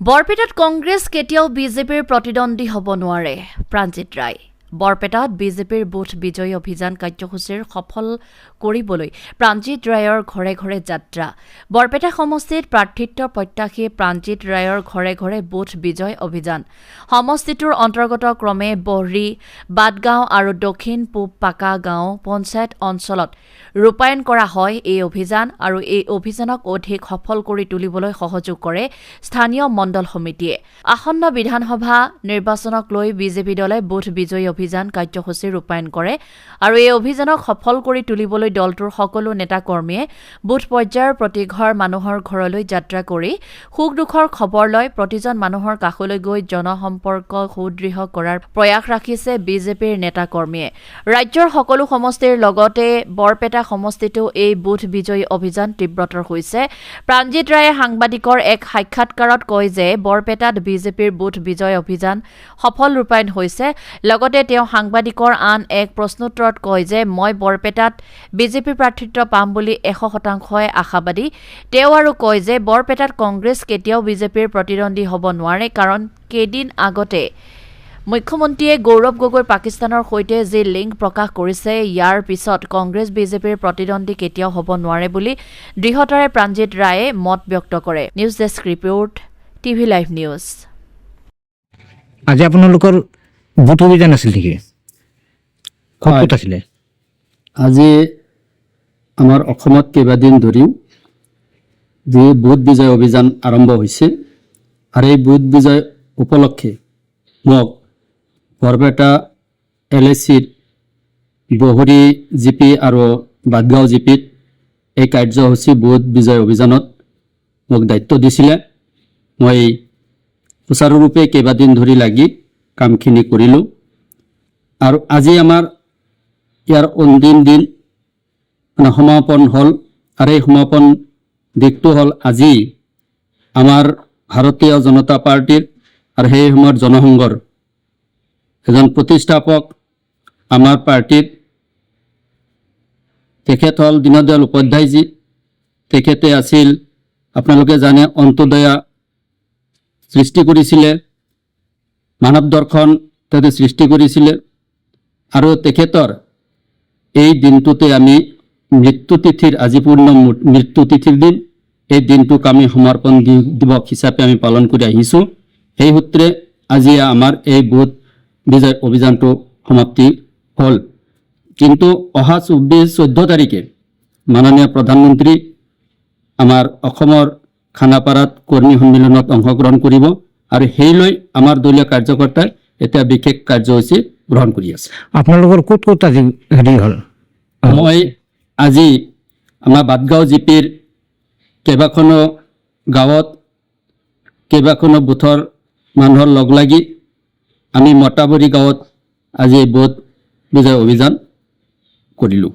বৰপেটাত কংগ্ৰেছ কেতিয়াও বিজেপিৰ প্ৰতিদ্বন্দ্বী হ'ব নোৱাৰে প্ৰাঞ্জিত ৰায় বৰপেটাত বিজেপিৰ বুথ বিজয়ী অভিযান কাৰ্যসূচীৰ সফল কৰিবলৈ প্ৰাঞ্জিত ৰায়ৰ ঘৰে ঘৰে যাত্ৰা বৰপেটা সমষ্টিত প্ৰাৰ্থিত্ব প্ৰত্যাশী প্ৰাঞ্জিত ৰায়ৰ ঘৰে ঘৰে বুথ বিজয় অভিযান সমষ্টিটোৰ অন্তৰ্গত ক্ৰমে বহৰী বাদগাঁও আৰু দক্ষিণ পূব পাকা গাঁও পঞ্চায়ত অঞ্চলত ৰূপায়ণ কৰা হয় এই অভিযান আৰু এই অভিযানক অধিক সফল কৰি তুলিবলৈ সহযোগ কৰে স্থানীয় মণ্ডল সমিতিয়ে আসন্ন বিধানসভা নিৰ্বাচনক লৈ বিজেপি দলে বুথ বিজয়ী অভিযান কাৰ্যসূচী ৰূপায়ণ কৰে আৰু এই অভিযানক সফল কৰি তুলিবলৈ দলটোৰ সকলো নেতা কৰ্মীয়ে বুথ পৰ্যায়ৰ প্ৰতি ঘৰ মানুহৰ ঘৰলৈ যাত্ৰা কৰি সুখ দুখৰ খবৰ লৈ প্ৰতিজন মানুহৰ কাষলৈ গৈ জনসম্পৰ্ক সুদৃঢ় কৰাৰ প্ৰয়াস ৰাখিছে বিজেপিৰ নেতা কৰ্মীয়ে ৰাজ্যৰ সকলো সমষ্টিৰ লগতে বৰপেটা সমষ্টিতো এই বুথ বিজয়ী অভিযান তীব্ৰতৰ হৈছে প্ৰাঞ্জিত ৰায়ে সাংবাদিকৰ এক সাক্ষাৎকাৰত কয় যে বৰপেটাত বিজেপিৰ বুথ বিজয় অভিযান সফল ৰূপায়ণ হৈছে লগতে তেওঁ সাংবাদিকৰ আন এক প্ৰশ্নোত্তৰত কয় যে মই বৰপেটাত বিজেপি প্ৰাৰ্থিত্ব পাম বুলি 100% আশাবাদী তেওঁ আৰু কয় যে বৰপেটাত কংগ্ৰেছ কেতিয়াও বিজেপিৰ প্ৰতিদ্বন্দ্বী হ'ব নোৱাৰে কাৰণ কেইদিন আগতে মুখ্যমন্ত্ৰীয়ে গৌৰৱ গগৈ পাকিস্তানৰ সৈতে যি লিংক প্ৰকাশ কৰিছে ইয়াৰ পিছত কংগ্ৰেছ বিজেপিৰ প্ৰতিদ্বন্দ্বী কেতিয়াও হ'ব নোৱাৰে বুলি দৃঢ়তাৰে প্ৰাঞ্জিত ৰায়ে মত ব্যক্ত কৰে news desk report TV live news আজি আপোনালোকৰ বুথ অভিযান আছিল নেকি ক'ত আছিলে আজি আমাৰ অসমত কেইবাদিন ধৰি যি বুথ বিজয় অভিযান আৰম্ভ হৈছে আৰু এই বুথ বিজয় উপলক্ষে মোক বৰপেটা LACৰ বহৰী জিপি আৰু বাদগাঁও জিপিত এই কাৰ্যসূচী বুথ বিজয় অভিযানত মোক দায়িত্ব দিছিলে মই সুচাৰুৰূপে কেইবাদিন ধৰি লাগি কামখিনি কৰিলোঁ আৰু আজি আমাৰ ইয়াৰ অন্তিম দিন সমাপন হ'ল আৰু এই সমাপন দিনটো হ'ল আজি আমাৰ ভাৰতীয় জনতা পাৰ্টিৰ আৰু সেই সময়ৰ জনসংঘৰ এজন প্ৰতিষ্ঠাপক আমাৰ পাৰ্টিৰ তেখেত হ'ল দীনদয়াল উপাধ্যায়জী তেখেতে আছিল আপোনালোকে জানে অন্তোদয়া সৃষ্টি কৰিছিলে মানৱ দৰ্শন তেখেতে সৃষ্টি কৰিছিলে আৰু তেখেতৰ এই দিনটোতে আমি মৃত্যু তিথিৰ আজি পূৰ্ণ মৃত্যু তিথিৰ দিন এই দিনটোক আমি সমৰ্পণ দিৱস হিচাপে আমি পালন কৰি আহিছোঁ সেই সূত্ৰে আজি আমাৰ এই বুথ বিজয় অভিযানটো সমাপ্তি হ'ল কিন্তু অহা 14 তাৰিখে মাননীয় প্ৰধানমন্ত্ৰী আমাৰ অসমৰ খানাপাৰাত কৰ্মী সন্মিলনত অংশগ্ৰহণ কৰিব আৰু সেইলৈ আমাৰ দলীয় কাৰ্যকৰ্তাই এতিয়া বিশেষ কাৰ্যসূচী গ্ৰহণ কৰি আছে আপোনালোকৰ ক'ত ক'ত আজি হেৰি হ'ল মই আজি আমাৰ বাদগাঁও জিপিৰ কেইবাখনো গাঁৱত কেইবাখনো বুথৰ মানুহৰ লগ লাগি আমি মতাবৰী গাঁৱত আজি বুথ বিজয় অভিযান কৰিলোঁ